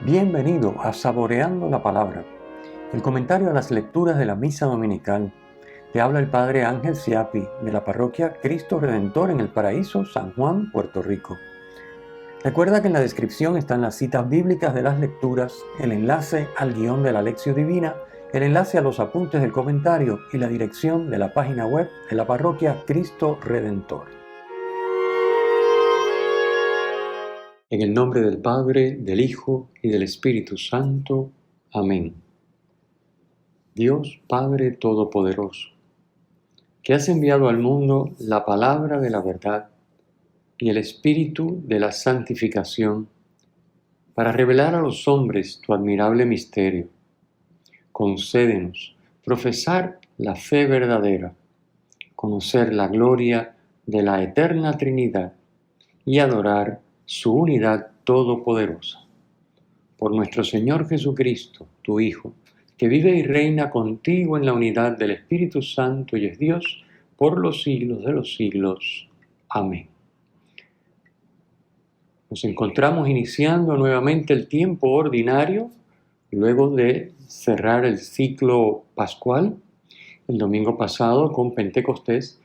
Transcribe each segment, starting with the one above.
Bienvenido a Saboreando la Palabra, el comentario a las lecturas de la Misa Dominical. Te habla el Padre Ángel Siapi, de la parroquia Cristo Redentor en el Paraíso, San Juan, Puerto Rico. Recuerda que en la descripción están las citas bíblicas de las lecturas, el enlace al guión de la Lección Divina, el enlace a los apuntes del comentario y la dirección de la página web de la parroquia Cristo Redentor. En el nombre del Padre, del Hijo y del Espíritu Santo. Amén. Dios Padre Todopoderoso, que has enviado al mundo la palabra de la verdad y el Espíritu de la santificación para revelar a los hombres tu admirable misterio, concédenos profesar la fe verdadera, conocer la gloria de la eterna Trinidad y adorar su unidad todopoderosa. Por nuestro Señor Jesucristo, tu Hijo, que vive y reina contigo en la unidad del Espíritu Santo y es Dios por los siglos de los siglos. Amén. Nos encontramos iniciando nuevamente el tiempo ordinario, luego de cerrar el ciclo pascual, el domingo pasado con Pentecostés,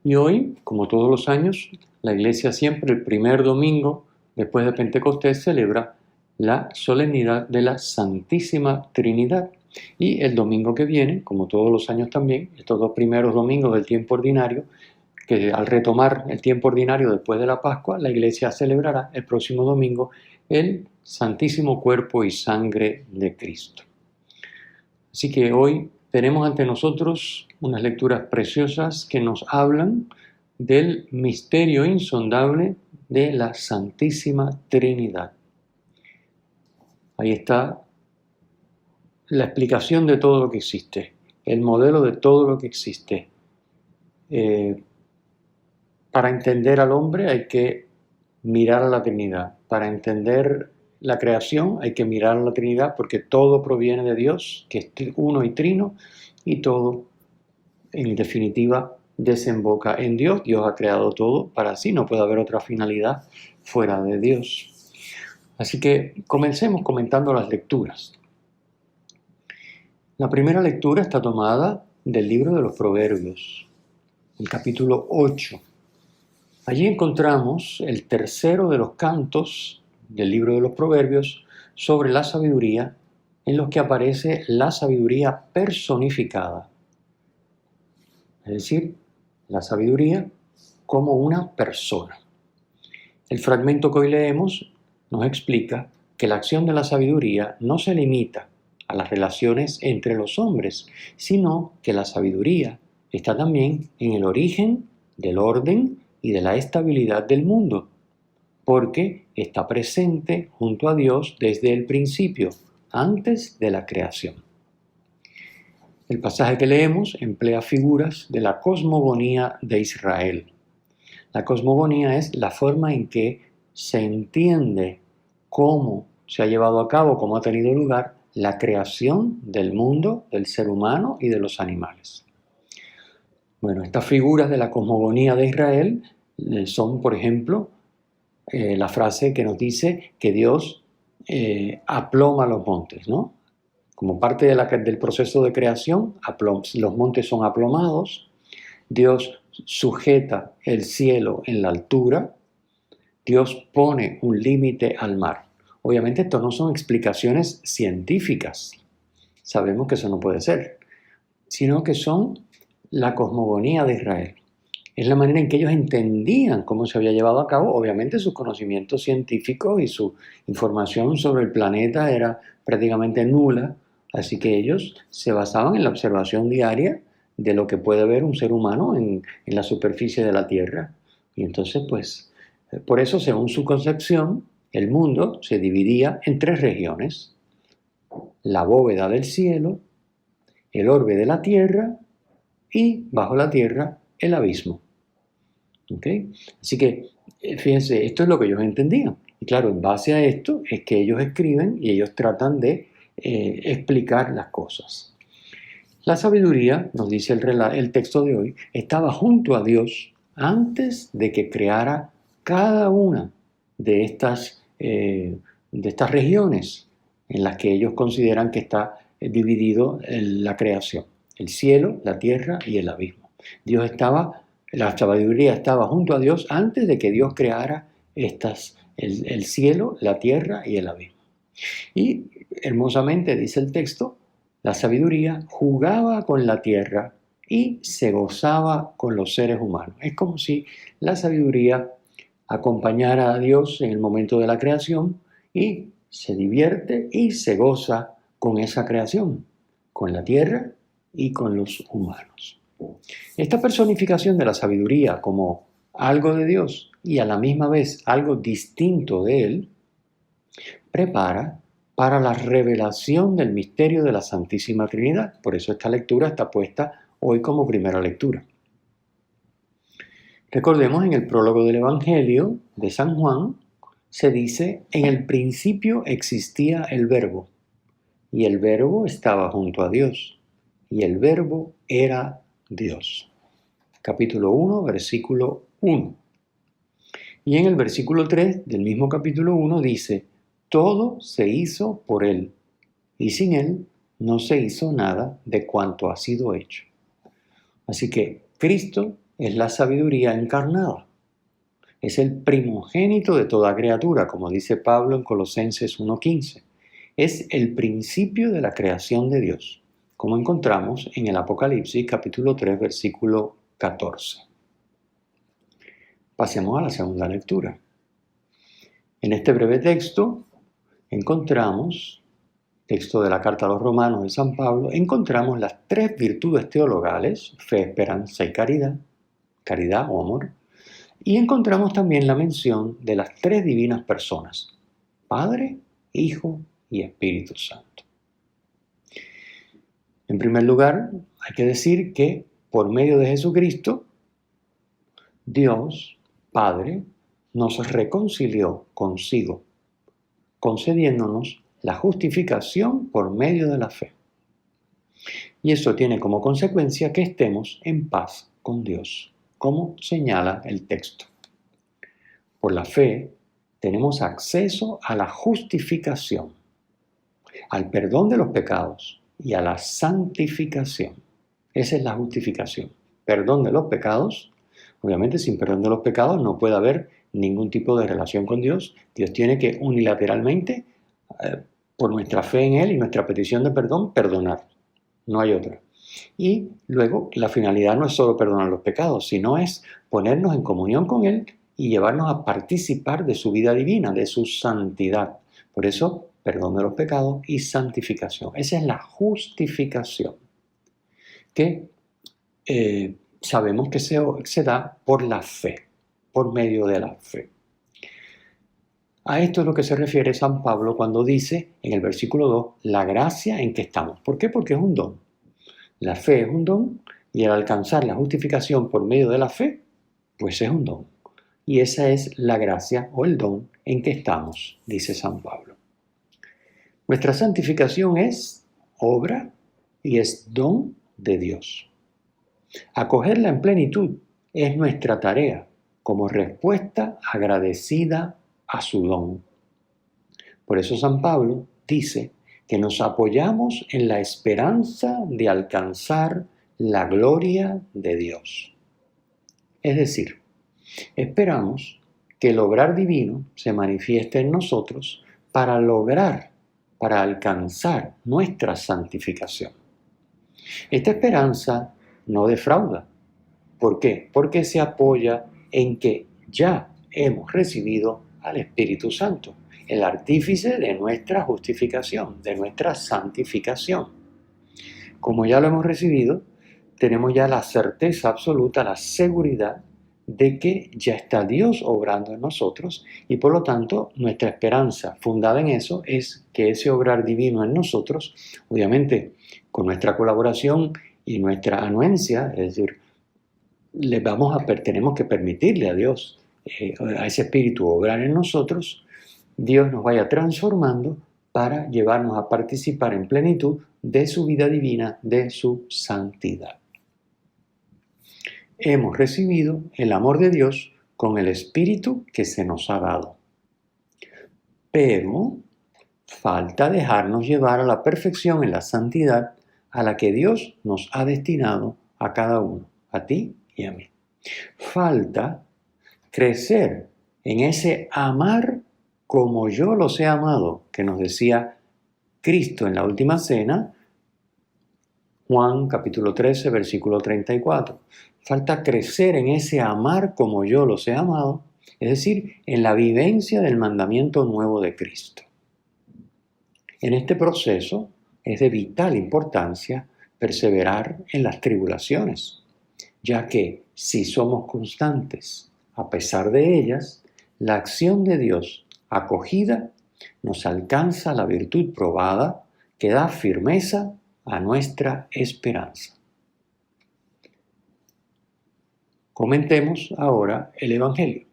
y hoy, como todos los años, la Iglesia siempre el primer domingo después de Pentecostés celebra la solemnidad de la Santísima Trinidad. Y el domingo que viene, como todos los años también, estos dos primeros domingos del tiempo ordinario, que al retomar el tiempo ordinario después de la Pascua, la Iglesia celebrará el próximo domingo el Santísimo Cuerpo y Sangre de Cristo. Así que hoy tenemos ante nosotros unas lecturas preciosas que nos hablan del misterio insondable de la Santísima Trinidad. Ahí está la explicación de todo lo que existe, el modelo de todo lo que existe. Para entender al hombre hay que mirar a la Trinidad. Para entender la creación hay que mirar a la Trinidad porque todo proviene de Dios, que es uno y trino, y todo, en definitiva, desemboca en Dios. Dios ha creado todo para sí, no puede haber otra finalidad fuera de Dios. Así que comencemos comentando las lecturas. La primera lectura está tomada del libro de los Proverbios, el capítulo 8. Allí encontramos el tercero de los cantos del libro de los Proverbios sobre la sabiduría, en los que aparece la sabiduría personificada. Es decir, la sabiduría como una persona. El fragmento que hoy leemos nos explica que la acción de la sabiduría no se limita a las relaciones entre los hombres, sino que la sabiduría está también en el origen del orden y de la estabilidad del mundo, porque está presente junto a Dios desde el principio, antes de la creación. El pasaje que leemos emplea figuras de la cosmogonía de Israel. La cosmogonía es la forma en que se entiende cómo se ha llevado a cabo, cómo ha tenido lugar la creación del mundo, del ser humano y de los animales. Bueno, estas figuras de la cosmogonía de Israel son, por ejemplo, la frase que nos dice que Dios aploma los montes, ¿no? Como parte del proceso de creación, los montes son aplomados, Dios sujeta el cielo en la altura, Dios pone un límite al mar. Obviamente esto no son explicaciones científicas, sabemos que eso no puede ser, sino que son la cosmogonía de Israel. Es la manera en que ellos entendían cómo se había llevado a cabo. Obviamente sus conocimientos científicos y su información sobre el planeta era prácticamente nula, así que ellos se basaban en la observación diaria de lo que puede ver un ser humano en la superficie de la Tierra. Y entonces, pues, por eso, según su concepción, el mundo se dividía en tres regiones: la bóveda del cielo, el orbe de la tierra y, bajo la tierra, el abismo. ¿Okay? Así que, fíjense, esto es lo que ellos entendían. Y claro, en base a esto es que ellos escriben y ellos tratan de explicar las cosas. La sabiduría, nos dice el texto de hoy, estaba junto a Dios antes de que creara cada una de estas regiones. en las que ellos consideran que está dividido la creación, el cielo, la tierra y el abismo. La sabiduría estaba junto a Dios antes de que Dios creara el cielo, la tierra y el abismo. Y hermosamente dice el texto, la sabiduría jugaba con la tierra y se gozaba con los seres humanos. Es como si la sabiduría acompañara a Dios en el momento de la creación y se divierte y se goza con esa creación, con la tierra y con los humanos. Esta personificación de la sabiduría como algo de Dios y a la misma vez algo distinto de Él, prepara para la revelación del misterio de la Santísima Trinidad. Por eso esta lectura está puesta hoy como primera lectura. Recordemos, en el prólogo del Evangelio de San Juan, se dice, en el principio existía el Verbo, y el Verbo estaba junto a Dios, y el Verbo era Dios. Capítulo 1, versículo 1. Y en el versículo 3 del mismo capítulo 1 dice, todo se hizo por Él, y sin Él no se hizo nada de cuanto ha sido hecho. Así que Cristo es la sabiduría encarnada. Es el primogénito de toda criatura, como dice Pablo en Colosenses 1:15. Es el principio de la creación de Dios, como encontramos en el Apocalipsis capítulo 3, versículo 14. Pasemos a la segunda lectura. En este breve texto encontramos, texto de la carta a los Romanos de San Pablo, encontramos las tres virtudes teologales, fe, esperanza y caridad o amor, y encontramos también la mención de las tres divinas personas, Padre, Hijo y Espíritu Santo. En primer lugar, hay que decir que por medio de Jesucristo, Dios, Padre, nos reconcilió consigo, concediéndonos la justificación por medio de la fe. Y eso tiene como consecuencia que estemos en paz con Dios, como señala el texto. Por la fe tenemos acceso a la justificación, al perdón de los pecados y a la santificación. Esa es la justificación. Perdón de los pecados. Obviamente, sin perdón de los pecados no puede haber ningún tipo de relación con Dios. Dios tiene que unilateralmente, por nuestra fe en Él y nuestra petición de perdón, perdonar. No hay otra. Y luego, la finalidad no es solo perdonar los pecados, sino es ponernos en comunión con Él y llevarnos a participar de su vida divina, de su santidad. Por eso, perdón de los pecados y santificación. Esa es la justificación que sabemos que se da por la fe, por medio de la fe. A esto es lo que se refiere San Pablo cuando dice en el versículo 2, la gracia en que estamos. ¿Por qué? Porque es un don. La fe es un don y al alcanzar la justificación por medio de la fe, pues es un don. Y esa es la gracia o el don en que estamos, dice San Pablo. Nuestra santificación es obra y es don de Dios. Acogerla en plenitud es nuestra tarea como respuesta agradecida a su don. Por eso San Pablo dice que nos apoyamos en la esperanza de alcanzar la gloria de Dios. Es decir, esperamos que el obrar divino se manifieste en nosotros para alcanzar nuestra santificación. Esta esperanza no defrauda. ¿Por qué? Porque se apoya en que ya hemos recibido al Espíritu Santo, el artífice de nuestra justificación, de nuestra santificación. Como ya lo hemos recibido, tenemos ya la certeza absoluta, la seguridad de que ya está Dios obrando en nosotros y por lo tanto nuestra esperanza fundada en eso es que ese obrar divino en nosotros, obviamente con nuestra colaboración y nuestra anuencia, es decir, tenemos que permitirle a Dios, a ese Espíritu obrar en nosotros, Dios nos vaya transformando para llevarnos a participar en plenitud de su vida divina, de su santidad. Hemos recibido el amor de Dios con el Espíritu que se nos ha dado. Pero Falta dejarnos llevar a la perfección en la santidad a la que Dios nos ha destinado a cada uno, a ti y a mí. Falta crecer en ese amar como yo los he amado, que nos decía Cristo en la última cena, Juan capítulo 13, versículo 34. Falta crecer en ese amar como yo los he amado, es decir, en la vivencia del mandamiento nuevo de Cristo. En este proceso es de vital importancia perseverar en las tribulaciones, ya que si somos constantes a pesar de ellas, la acción de Dios acogida nos alcanza la virtud probada que da firmeza a nuestra esperanza. Comentemos ahora el Evangelio.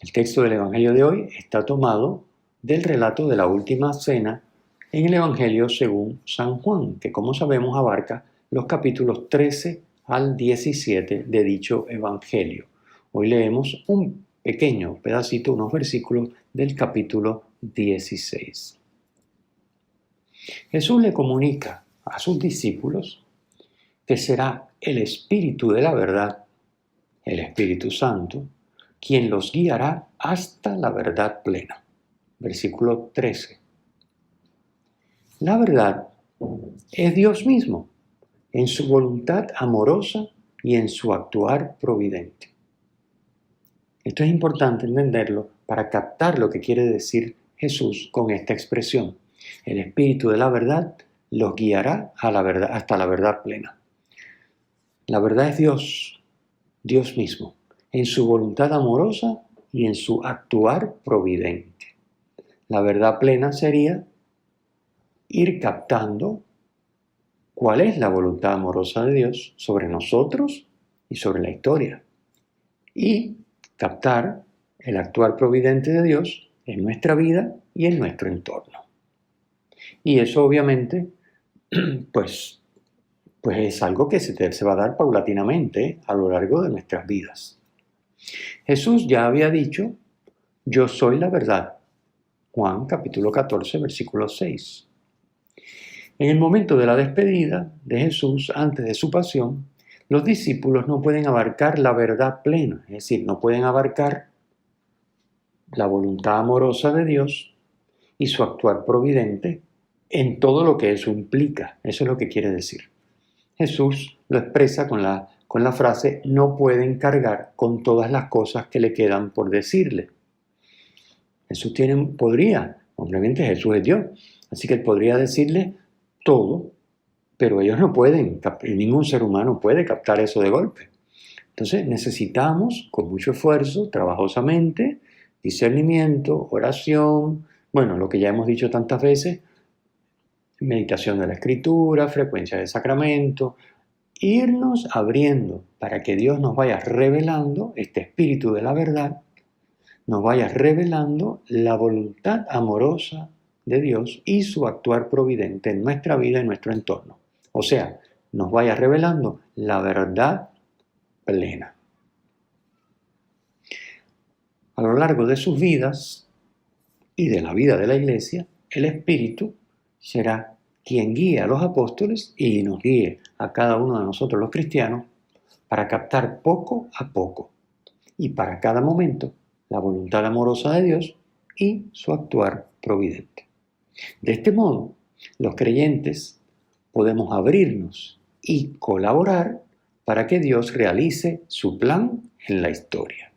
El texto del Evangelio de hoy está tomado del relato de la última cena en el Evangelio según San Juan, que como sabemos abarca los capítulos 13 al 17 de dicho Evangelio. Hoy leemos un pequeño pedacito, unos versículos del capítulo 16. Jesús le comunica a sus discípulos que será el Espíritu de la verdad, el Espíritu Santo, quien los guiará hasta la verdad plena. Versículo 13. La verdad es Dios mismo, en su voluntad amorosa y en su actuar providente. Esto es importante entenderlo para captar lo que quiere decir Jesús con esta expresión. El Espíritu de la verdad los guiará a la verdad, hasta la verdad plena. La verdad es Dios, Dios mismo, en su voluntad amorosa y en su actuar providente. La verdad plena sería ir captando cuál es la voluntad amorosa de Dios sobre nosotros y sobre la historia. Y captar el actuar providente de Dios en nuestra vida y en nuestro entorno. Y eso obviamente, pues es algo que se va a dar paulatinamente a lo largo de nuestras vidas. Jesús ya había dicho, yo soy la verdad. Juan capítulo 14, versículo 6. En el momento de la despedida de Jesús, antes de su pasión, los discípulos no pueden abarcar la verdad plena, es decir, no pueden abarcar la voluntad amorosa de Dios y su actuar providente en todo lo que eso implica. Eso es lo que quiere decir. Jesús lo expresa con la frase, no pueden cargar con todas las cosas que le quedan por decirle. Jesús podría, obviamente Jesús es Dios, así que él podría decirle todo, pero ellos no pueden, ningún ser humano puede captar eso de golpe. Entonces necesitamos, con mucho esfuerzo, trabajosamente, discernimiento, oración, bueno, lo que ya hemos dicho tantas veces, meditación de la Escritura, frecuencia de sacramento, irnos abriendo para que Dios nos vaya revelando este espíritu de la verdad, nos vaya revelando la voluntad amorosa de Dios y su actuar providente en nuestra vida y en nuestro entorno. O sea, nos vaya revelando la verdad plena. A lo largo de sus vidas y de la vida de la Iglesia, el Espíritu será quien guíe a los apóstoles y nos guíe a cada uno de nosotros los cristianos para captar poco a poco y para cada momento la voluntad amorosa de Dios y su actuar providente. De este modo, los creyentes podemos abrirnos y colaborar para que Dios realice su plan en la historia.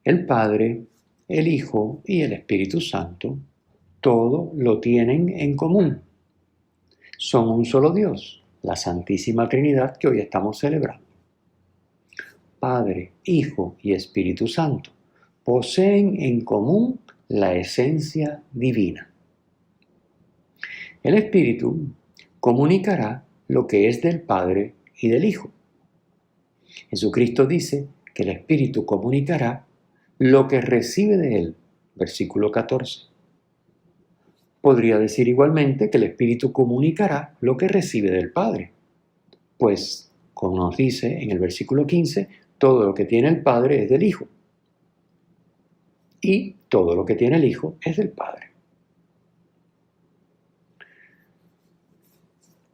El Padre, el Hijo y el Espíritu Santo todo lo tienen en común. Son un solo Dios, la Santísima Trinidad que hoy estamos celebrando. Padre, Hijo y Espíritu Santo poseen en común la esencia divina. El Espíritu comunicará lo que es del Padre y del Hijo. Jesucristo dice que el Espíritu comunicará lo que recibe de Él, versículo 14. Podría decir igualmente que el Espíritu comunicará lo que recibe del Padre, pues, como nos dice en el versículo 15, todo lo que tiene el Padre es del Hijo. y todo lo que tiene el Hijo es del Padre.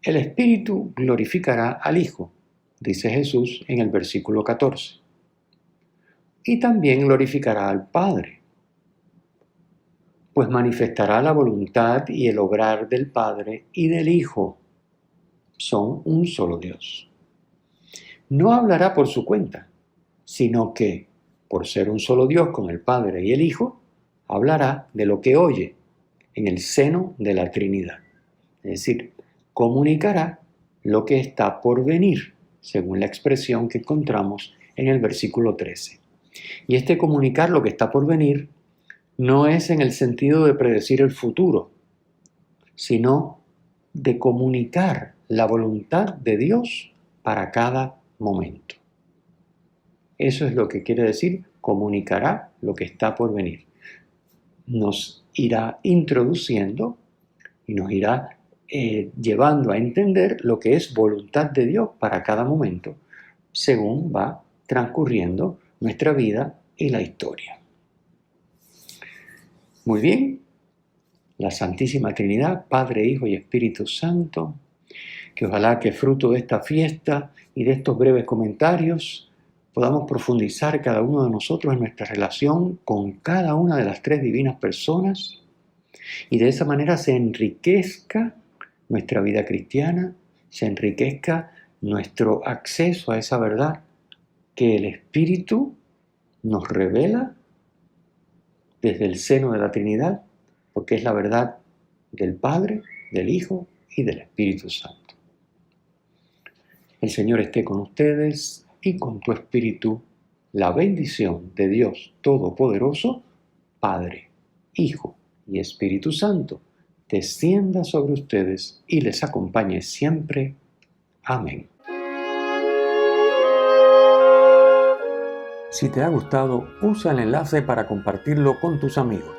El Espíritu glorificará al Hijo, dice Jesús en el versículo 14, y también glorificará al Padre, pues manifestará la voluntad y el obrar del Padre y del Hijo. Son un solo Dios. No hablará por su cuenta, sino que, por ser un solo Dios con el Padre y el Hijo, hablará de lo que oye en el seno de la Trinidad. Es decir, comunicará lo que está por venir, según la expresión que encontramos en el versículo 13. Y este comunicar lo que está por venir no es en el sentido de predecir el futuro, sino de comunicar la voluntad de Dios para cada momento. Eso es lo que quiere decir, comunicará lo que está por venir. Nos irá introduciendo y nos irá llevando a entender lo que es voluntad de Dios para cada momento, según va transcurriendo nuestra vida y la historia. Muy bien, la Santísima Trinidad, Padre, Hijo y Espíritu Santo, que ojalá que fruto de esta fiesta y de estos breves comentarios podamos profundizar cada uno de nosotros en nuestra relación con cada una de las tres divinas personas y de esa manera se enriquezca nuestra vida cristiana, se enriquezca nuestro acceso a esa verdad que el Espíritu nos revela desde el seno de la Trinidad, porque es la verdad del Padre, del Hijo y del Espíritu Santo. El Señor esté con ustedes y con tu espíritu. La bendición de Dios Todopoderoso, Padre, Hijo y Espíritu Santo, descienda sobre ustedes y les acompañe siempre. Amén. Si te ha gustado, usa el enlace para compartirlo con tus amigos.